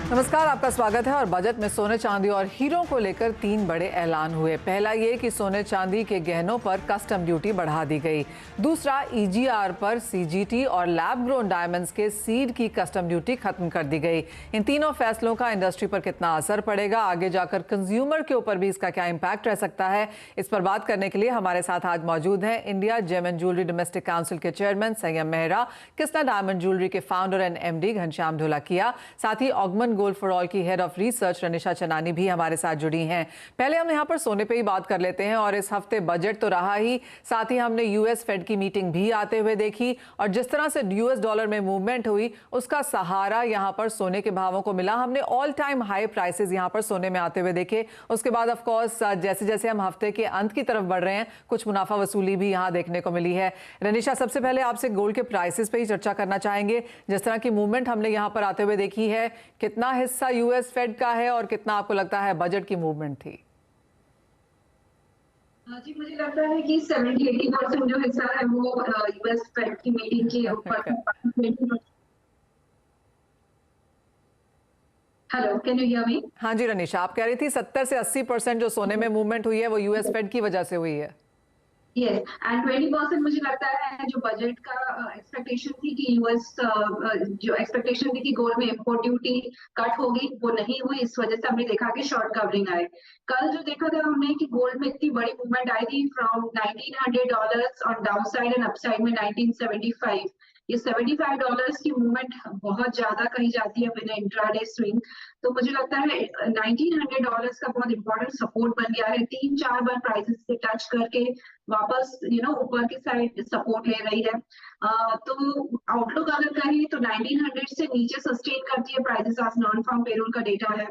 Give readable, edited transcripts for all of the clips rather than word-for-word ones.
नमस्कार, आपका स्वागत है। और बजट में सोने चांदी और हीरों को लेकर 3 बड़े ऐलान हुए। पहला ये कि सोने चांदी के गहनों पर कस्टम ड्यूटी बढ़ा दी गई। दूसरा, ईजीआर पर सीजीटी और लैब ग्रोन डायमंड्स के सीड की कस्टम ड्यूटी खत्म कर दी गई। इन तीनों फैसलों का इंडस्ट्री पर कितना असर पड़ेगा, आगे जाकर कंज्यूमर के ऊपर भी इसका क्या इम्पैक्ट रह सकता है, इस पर बात करने के लिए हमारे साथ आज मौजूद हैं India gem and jewellery domestic council के chairman Sanyam Mehra, Krishna diamond jewellery के founder and MD Ghanshyam Dholakia, साथ ही ऑगमन गोल्ड फॉर ऑल की head of research Ranisha Chanani भी हमारे साथ जुड़ी हैं। पहले हम यहां पर सोने पे ही बात कर लेते हैं। और इस हफ्ते बजट तो रहा ही, साथ ही हमने यूएस फेड की मीटिंग भी आते हुए देखी और जिस तरह से यूएस डॉलर में मूवमेंट हुई उसका सहारा यहां पर सोने के भावों को मिला। हमने ऑल टाइम हाई प्राइसेस यहां पर सोने में आते हुए देखे। उसके बाद ऑफ कोर्स जैसे जैसे हम हफ्ते के अंत की तरफ बढ़ रहे हैं, कुछ मुनाफा वसूली भी यहां देखने को मिली है। रनिशा, सबसे पहले आपसे गोल्ड के प्राइसेस पे ही चर्चा करना चाहेंगे। जिस तरह की मूवमेंट हमने यहां पर आते हुए देखी है, कितना हिस्सा यूएस फेड का है और कितना आपको लगता है बजट की मूवमेंट थी? जी, मुझे लगता है कि 70-80% जो हिस्सा है वो यूएस फेड की मीटिंग के ऊपर। Hello, can you hear me? हाँ जी रनिशा, आप कह रही थी 70 से 80% जो सोने में मूवमेंट हुई है वो यूएस फेड की वजह से हुई है। यस, एंड 20% मुझे लगता है जो बजट का एक्सपेक्टेशन थी कि यूएस जो एक्सपेक्टेशन थी कि गोल्ड में इंपोर्ट ड्यूटी कट होगी, वो नहीं हुई। इस वजह से हमने देखा कि शॉर्ट कवरिंग आए। कल जो देखा था हमने कि गोल्ड में इतनी बड़ी मूवमेंट आई थी from $1900 on down side and upside में 1975। ये $75 की मूवमेंट बहुत ज्यादा कही जाती है विद इंट्राडे स्विंग। तो मुझे लगता है $1900 का बहुत इंपॉर्टेंट सपोर्ट बन गया है। 3-4 बार प्राइसेस से टच करके वापस ऊपर की साइड सपोर्ट ले रही है। तो आउटलुक अगर कहें तो 1900 से नीचे सस्टेन करती है प्राइसेस आज नॉन फार्म पेरोल का डेटा है।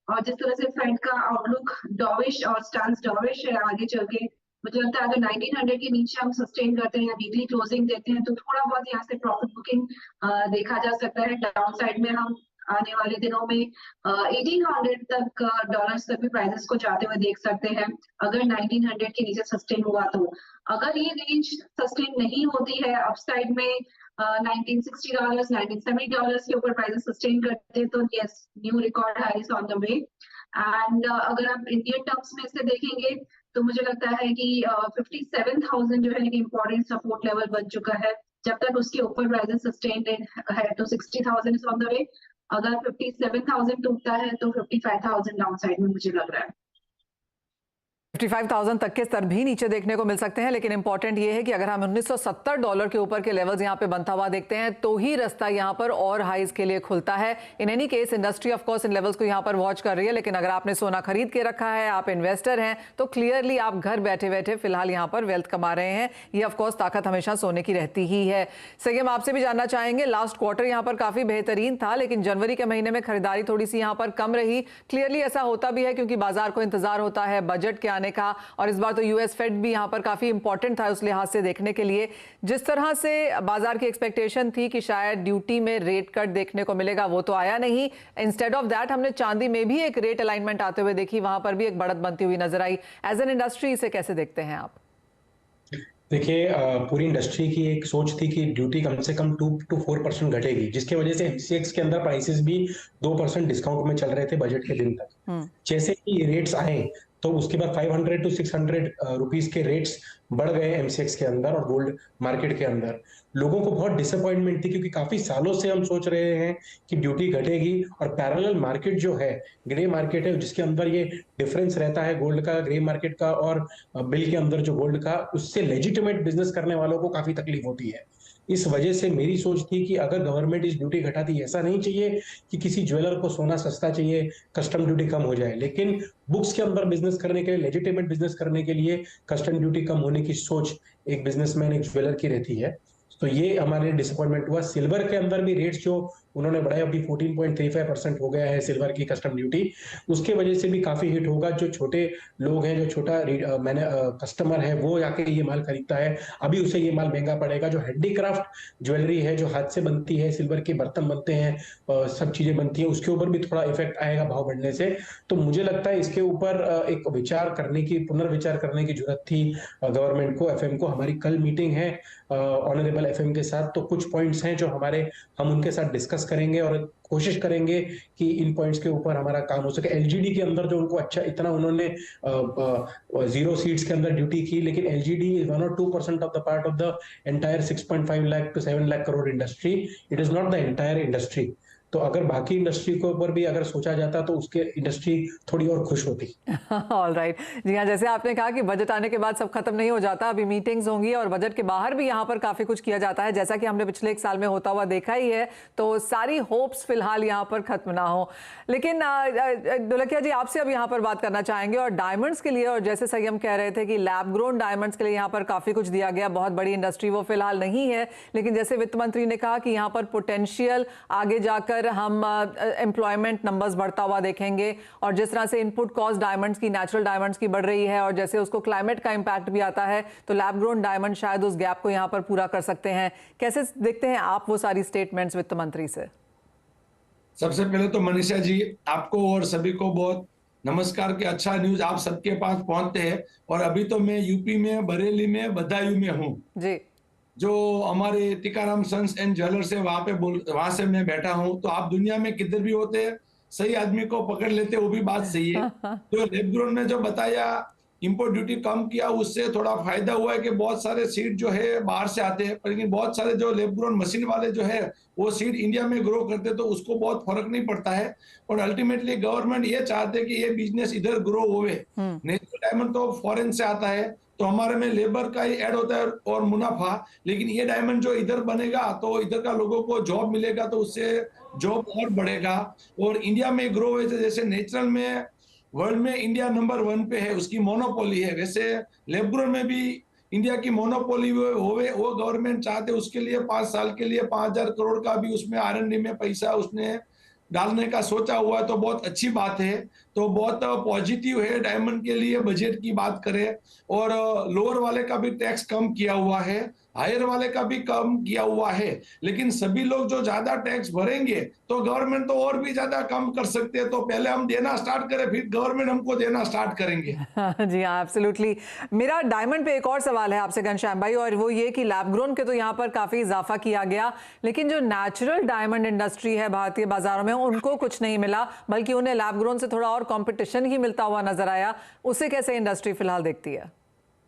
और जिस तरह से फेड का आउटलुक डॉविश और स्टांस डॉविश है आगे चल के, मुझे लगता है अगर 1900 के नीचे हम सस्टेन करते हैं, वीकली क्लोजिंग देते हैं, तो थोड़ा बहुत यहाँ से प्रॉफिट बुकिंग देखा जा सकता है। डाउन साइड में हम आने वाले दिनों में 1800 तक डॉलर्स तक भी प्राइसेस को जाते हुए देख सकते हैं अगर 1900 के नीचे सस्टेन हुआ तो। अगर ये रेंज सस्टेन नहीं होती है, अपसाइड में $1960 $1970 के ऊपर प्राइसेस सस्टेन करते हैं, तो yes, new record highs on the way. And अगर आप इंडियन टर्म्स में से देखेंगे तो मुझे लगता है कि 57,000 जो है एक इम्पोर्टेंट सपोर्ट लेवल बन चुका है। जब तक उसके ऊपर प्राइसेस सस्टेन्ड है तो 60,000 इज ऑन द वे। अगर 57,000 टूटता है तो 55,000 डाउन साइड में मुझे लग रहा है। 55,000 तक के स्तर भी नीचे देखने को मिल सकते हैं। लेकिन इंपॉर्टेंट ये है कि अगर हम $1970 के ऊपर के लेवल्स यहाँ पे बनता हुआ देखते हैं तो ही रास्ता यहाँ पर और हाइज के लिए खुलता है। In any case industry of course in levels को यहाँ पर वॉच कर रही है। लेकिन अगर आपने सोना खरीद के रखा है, आप इन्वेस्टर हैं, तो क्लियरली आप घर बैठे बैठे फिलहाल यहाँ पर वेल्थ कमा रहे हैं। ये ऑफकोर्स ताकत हमेशा सोने की रहती ही है। संयम, आपसे भी जानना चाहेंगे, लास्ट क्वार्टर यहाँ पर काफी बेहतरीन था लेकिन जनवरी के महीने में खरीदारी थोड़ी सी यहाँ पर कम रही। क्लियरली ऐसा होता भी है क्योंकि बाजार को इंतजार होता है बजट के आने का, और इस बार तो यूएस फेड भी यहां पर काफी इंपॉर्टेंट था उस लिहाज से देखने के लिए। जिस तरह से बाजार की एक्सपेक्टेशन थी कि शायद ड्यूटी में रेट कट देखने को मिलेगा, वो तो आया नहीं। इंस्टेड ऑफ दैट हमने चांदी में भी एक रेट अलाइनमेंट आते हुए देखी, वहां पर भी एक बढ़त बनती हुई नजर आई। एज एन इंडस्ट्री इसे कैसे देखते हैं आप? देखिए, पूरी इंडस्ट्री की एक सोच थी कि ड्यूटी कम से कम 2 to 4% घटेगी, जिसकी वजह से एमसीएक्स के अंदर प्राइसेस भी 2% डिस्काउंट में चल रहे थे बजट के दिन तक। जैसे ही रेट्स आए तो उसके बाद 500 to 600 रुपीस के रेट्स बढ़ गए एमसीएक्स के अंदर और गोल्ड मार्केट के अंदर। लोगों को बहुत डिसअपॉइंटमेंट थी क्योंकि काफी सालों से हम सोच रहे हैं कि ड्यूटी घटेगी, और पैरेलल मार्केट जो है, ग्रे मार्केट है, जिसके अंदर ये डिफरेंस रहता है गोल्ड का, ग्रे मार्केट का और बिल के अंदर जो गोल्ड का, उससे लेजिटिमेट बिजनेस करने वालों को काफी तकलीफ होती है। इस वजह से मेरी सोच थी कि अगर गवर्नमेंट इस ड्यूटी घटाती, ऐसा नहीं चाहिए कि किसी ज्वेलर को सोना सस्ता चाहिए, कस्टम ड्यूटी कम हो जाए, लेकिन बुक्स के अंदर बिजनेस करने के लिए, लेजिटिमेट बिजनेस करने के लिए कस्टम ड्यूटी कम होने की सोच एक बिजनेसमैन, एक ज्वेलर की रहती है। तो ये हमारे डिसअपॉइंटमेंट हुआ। सिल्वर के अंदर भी रेट्स जो उन्होंने बढ़ाया, अभी 14.35% हो गया है सिल्वर की कस्टम ड्यूटी। उसके वजह से भी काफी हिट होगा। जो छोटे लोग हैं, जो छोटा मैंने कस्टमर है, वो आके ये माल खरीदता है, अभी उसे ये माल महंगा पड़ेगा। जो हैंडीक्राफ्ट ज्वेलरी है, जो हाथ से बनती है, सिल्वर के बर्तन बनते हैं, सब चीजें बनती हैं, उसके ऊपर भी थोड़ा इफेक्ट आएगा भाव बढ़ने से। तो मुझे लगता है इसके ऊपर एक विचार करने की, पुनर्विचार करने की जरूरत थी गवर्नमेंट को, एफएम को। हमारी कल मीटिंग है ऑनरेबल FM के साथ, तो कुछ पॉइंट्स हैं जो हम उनके साथ डिस्कस करेंगे और कोशिश करेंगे कि इन पॉइंट्स के ऊपर हमारा काम हो सके। एलजीडी के अंदर जो उनको अच्छा इतना उन्होंने 0 सीट्स के अंदर ड्यूटी की, लेकिन LGD is 1 or 2% of the part of the entire 6.5 lakh to 7 lakh crore industry. It is not the entire industry. तो अगर बाकी इंडस्ट्री के ऊपर भी अगर सोचा जाता तो उसके इंडस्ट्री थोड़ी और खुश होती। ऑल राइट, जी हाँ, जैसे आपने कहा कि बजट आने के बाद सब खत्म नहीं हो जाता, अभी मीटिंग्स होंगी और बजट के बाहर भी यहाँ पर काफी कुछ किया जाता है, जैसा कि हमने पिछले 1 साल में होता हुआ देखा ही है। तो सारी होप्स फिलहाल यहाँ पर खत्म ना हो। लेकिन ढोलकिया जी, आपसे अब यहाँ पर बात करना चाहेंगे और डायमंड्स के लिए, और जैसे संयम कह रहे थे कि लैब ग्रोन डायमंड्स के लिए यहाँ पर काफी कुछ दिया गया, बहुत बड़ी इंडस्ट्री वो फिलहाल नहीं है, लेकिन जैसे वित्त मंत्री ने कहा कि यहाँ पर पोटेंशियल आगे जाकर हम एम्प्लॉयमेंट नंबर्स बढ़ता हुआ देखेंगे, और जिस तरह से इनपुट कॉस्ट डायमंड्स की, नेचुरल डायमंड्स की बढ़ रही है और जैसे उसको क्लाइमेट का इंपैक्ट भी आता है, तो लैब ग्रोन डायमंड शायद उस गैप को यहाँ पर पूरा कर सकते हैं। कैसे देखते हैं आप वो सारी स्टेटमेंट्स वित्त मंत्री से? सबसे पहले तो मनीषा जी, आपको और सभी को बहुत नमस्कार कि अच्छा न्यूज आप सबके पास पहुंचते हैं। और अभी तो मैं यूपी में बरेली में बदायूं में हूँ जी, जो हमारे टीकाराम सन्स एंड ज्वेलर्स है, वहां से मैं बैठा हूँ। तो आप दुनिया में किधर भी होते हैं, सही आदमी को पकड़ लेते, वो भी बात सही है। जो लैब ग्रोन ने जो बताया इंपोर्ट ड्यूटी कम किया, उससे थोड़ा फायदा हुआ है कि बहुत सारे सीड जो है बाहर से आते हैं, लेकिन बहुत सारे जो लैब ग्रोन मशीन वाले जो है वो सीड इंडिया में ग्रो करते, तो उसको बहुत फर्क नहीं पड़ता है। और अल्टीमेटली गवर्नमेंट ये चाहते हैं कि ये बिजनेस इधर ग्रो होवे। नेचुरल डायमंड तो फॉरेन से आता है, तो हमारे में लेबर का ही ऐड होता है और मुनाफा, लेकिन ये डायमंड जो इधर बनेगा तो इधर का लोगों को जॉब मिलेगा, तो उससे जॉब और बढ़ेगा। और इंडिया में ग्रो हुए, जैसे नेचुरल में वर्ल्ड में इंडिया नंबर 1 पे है, उसकी मोनोपोली है, वैसे लैब ग्रोन में भी इंडिया की मोनोपोली होवे, वो गवर्नमेंट चाहते, उसके लिए 5 साल के लिए 5,000 करोड़ का भी उसमें R&D में पैसा उसने डालने का सोचा हुआ है, तो बहुत अच्छी बात है। तो बहुत पॉजिटिव है डायमंड के लिए बजट की बात करें। और लोअर वाले का भी टैक्स कम किया हुआ है, हायर वाले का भी कम किया हुआ है, लेकिन सभी लोग जो ज्यादा टैक्स भरेंगे तो गवर्नमेंट तो और भी ज्यादा कम कर सकते हैं। तो पहले हम देना स्टार्ट करें, फिर गवर्नमेंट हमको देना स्टार्ट करेंगे। जी हाँ, एब्सोल्युटली। मेरा डायमंड पे एक और सवाल है आपसे घनश्याम भाई, और वो ये कि लैब ग्रोन के तो यहाँ पर काफी इजाफा किया गया, लेकिन जो नेचुरल डायमंड इंडस्ट्री है भारतीय बाजारों में, उनको कुछ नहीं मिला, बल्कि उन्हें लैब ग्रोन से थोड़ा और कंपटीशन ही मिलता हुआ नजर आया। उसे कैसे इंडस्ट्री फिलहाल देखती है?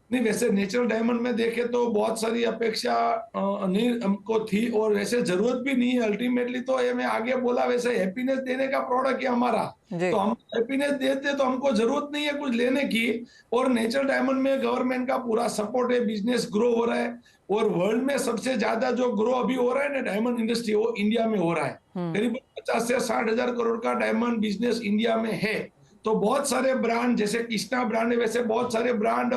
नहीं, वैसे नेचुरल डायमंड में देखे तो बहुत सारी अपेक्षा नहीं हमको थी, और वैसे जरूरत भी नहीं है। अल्टीमेटली तो ये मैं आगे बोला, वैसे हैप्पीनेस देने का प्रोडक्ट है हमारा, तो हम हैप्पीनेस देते तो हमको जरूरत नहीं है कुछ लेने की। और नेचुरल डायमंड में गवर्नमेंट का पूरा सपोर्ट है, बिजनेस ग्रो हो रहा है, और वर्ल्ड में सबसे ज्यादा जो ग्रो अभी हो रहा है ना डायमंड इंडस्ट्री, वो इंडिया में हो रहा है। करीब 50 से 60 हजार करोड़ का डायमंड बिजनेस इंडिया में है। तो बहुत सारे ब्रांड, जैसे कृष्णा ब्रांड है, वैसे बहुत सारे ब्रांड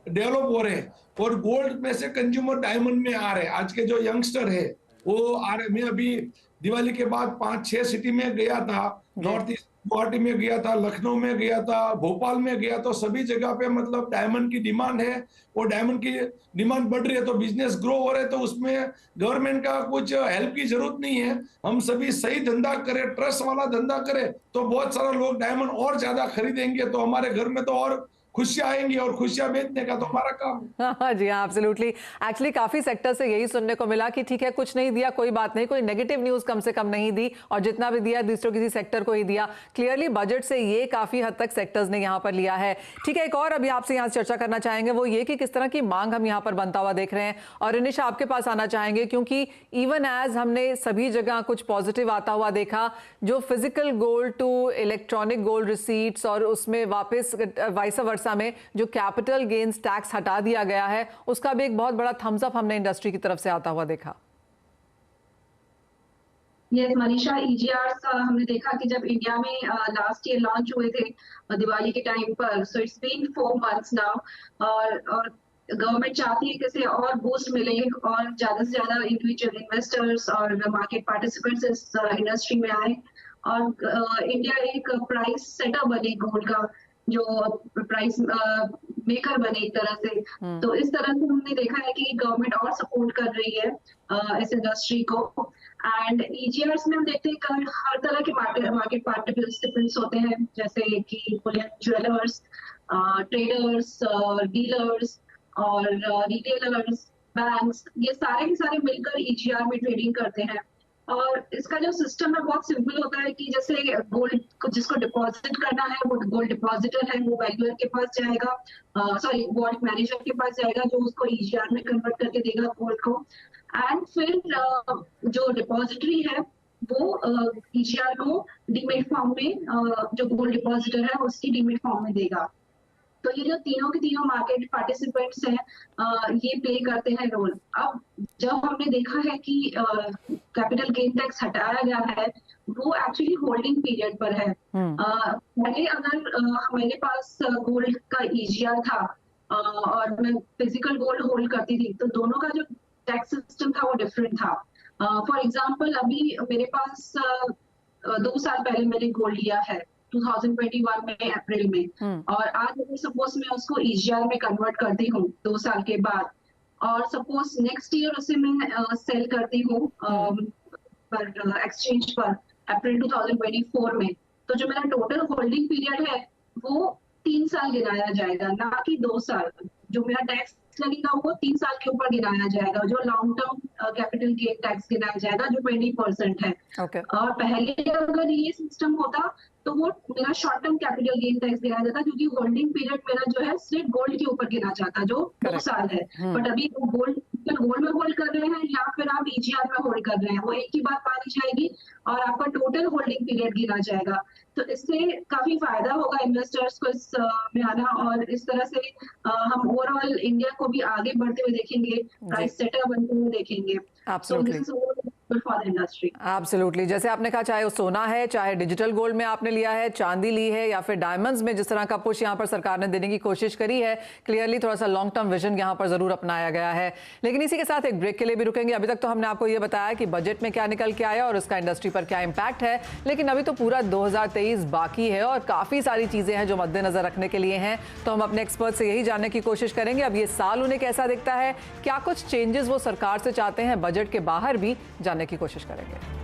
डेवलप हो रहे हैं, और गोल्ड में से कंज्यूमर डायमंड में आ रहे हैं। आज के जो यंगस्टर है वो आ रहे। मैं अभी दिवाली के बाद 5-6 सिटी में गया था, नॉर्थ ईस्ट गुवाहाटी में गया था, लखनऊ में गया था, भोपाल में गया, तो सभी जगह पे मतलब डायमंड की डिमांड है, और डायमंड की डिमांड बढ़ रही है, तो बिजनेस ग्रो हो रहे हैं। तो उसमें गवर्नमेंट का कुछ हेल्प की जरूरत नहीं है। हम सभी सही धंधा करें, ट्रस्ट वाला धंधा करें, तो बहुत सारे लोग डायमंड और ज्यादा खरीदेंगे, तो हमारे घर में तो और खुशियां आएंगी, और खुशियां बेचने का तो हमारा काम है। हाँ जी हाँ, एब्सोल्युटली। एक्चुअली काफी सेक्टर से यही सुनने को मिला कि ठीक है, कुछ नहीं दिया कोई बात नहीं, कोई नेगेटिव न्यूज कम से कम नहीं दी, और जितना भी दिया दूसरों किसी सेक्टर को ही दिया। क्लियरली बजट से ये काफी हद तक सेक्टर्स ने यहाँ पर लिया है। ठीक है, एक और अभी आपसे यहाँ चर्चा करना चाहेंगे, वो ये कि किस तरह की मांग हम यहाँ पर बनता हुआ देख रहे हैं। और इनिश, आपके पास आना चाहेंगे, क्योंकि इवन एज हमने सभी जगह कुछ पॉजिटिव आता हुआ देखा, जो physical gold to electronic gold receipts, और उसमें वापस वाइस वर्सा में जो कैपिटल गेन्स टैक्स हटा दिया गया है, उसका भी एक बहुत बड़ा थम्स अप हमने इंडस्ट्री की तरफ से आता हुआ देखा। यस मनीषा, EGRs हमने देखा कि जब इंडिया में लास्ट ईयर लॉन्च हुए थे दिवाली के टाइम पर, so it's been 4 months now, और गवर्नमेंट चाहती है कि इसे और बूस्ट मिले और ज्यादा से ज्यादा इंडिविजुअल इन्वेस्टर्स और मार्केट पार्टिसिपेंट्स इस इंडस्ट्री में आए, और इंडिया एक प्राइस सेटर बने गोल्ड का, जो प्राइस मेकर बने एक तरह से। तो इस तरह से हमने देखा है कि गवर्नमेंट और सपोर्ट कर रही है इस इंडस्ट्री को। एंड EGRs में हम देखते हैं कि हर तरह के मार्केट पार्टिसिपेंट्स होते हैं, जैसे कि ज्वेलर्स, ट्रेडर्स, डीलर्स और रिटेलर्स, बैंक्स, ये सारे के सारे मिलकर EGR में ट्रेडिंग करते हैं। और इसका जो सिस्टम है बहुत सिंपल होता है कि जैसे गोल्ड को जिसको डिपॉजिट करना है वो गोल्ड डिपॉजिटर है, वो वैल्यूअर के पास जाएगा, सॉरी गोल्ड मैनेजर के पास जाएगा जो उसको EGR में कन्वर्ट करके देगा गोल्ड को। एंड फिर जो डिपॉजिटरी है वो EGR को डीमेट फॉर्म में जो गोल्ड डिपॉजिटर है उसकी डीमेट फॉर्म में देगा। तो ये जो तीनों के तीनों मार्केट पार्टिसिपेंट्स हैं ये प्ले करते हैं रोल। अब जब हमने देखा है कि कैपिटल गेन टैक्स हटाया गया है वो एक्चुअली होल्डिंग पीरियड पर है। पहले अगर हमारे पास गोल्ड का EGR था और मैं फिजिकल गोल्ड होल्ड करती थी तो दोनों का जो टैक्स सिस्टम था वो डिफरेंट था। फॉर एग्जाम्पल अभी मेरे पास 2 साल पहले मैंने गोल्ड लिया है 2021 में अप्रैल में, और आज अगर सपोज मैं उसको EGR में कन्वर्ट करती हूँ 2 साल के बाद और सपोज नेक्स्ट ईयर उसे मैं सेल करती हूँ पर एक्सचेंज पर अप्रैल 2024 में, तो जो मेरा टोटल होल्डिंग पीरियड है वो 3 साल गिनाया जाएगा, ना कि 2 साल। जो मेरा टैक्स लगेगा वो 3 साल के ऊपर गिनाया जाएगा, जो long term capital gain tax गिनाया जाएगा जो 20% है। और पहले अगर ये सिस्टम होता तो वो मेरा short term capital gain tax गिनाया जाता क्योंकि होल्डिंग पीरियड मेरा जो है सिर्फ गोल्ड के ऊपर गिना जाता जो 2 साल है। बट अभी वो गोल्ड में होल्ड कर रहे हैं या फिर आप EGR में होल्ड कर रहे हैं, वो एक ही बात मानी जाएगी और आपका टोटल होल्डिंग पीरियड गिना जाएगा। तो इससे काफी फायदा होगा इन्वेस्टर्स को इस में आना, और इस तरह से हम ओवरऑल इंडिया को भी आगे बढ़ते हुए देखेंगे, प्राइस सेटअप बनते हुए देखेंगे। एब्सोल्युटली, जैसे आपने कहा चाहे वो सोना है, चाहे डिजिटल गोल्ड में आपने लिया है, चांदी ली है या फिर डायमंड्स में जिस तरह का पुश यहाँ पर सरकार ने देने की कोशिश करी है, क्लियरली थोड़ा सा लॉन्ग टर्म विजन यहाँ पर जरूर अपनाया गया है। लेकिन इसी के साथ एक ब्रेक के लिए भी रुकेंगे। अभी तक तो हमने आपको ये बताया कि बजट में क्या निकल के आया और उसका इंडस्ट्री पर क्या इम्पैक्ट है, लेकिन अभी तो पूरा 2023 बाकी है और काफी सारी चीजें हैं जो मद्देनजर रखने के लिए हैं। तो हम अपने एक्सपर्ट से यही जानने की कोशिश करेंगे अब ये साल उन्हें कैसा दिखता है, क्या कुछ चेंजेस वो सरकार से चाहते हैं, बजट के बाहर भी जानने की कोशिश करेंगे।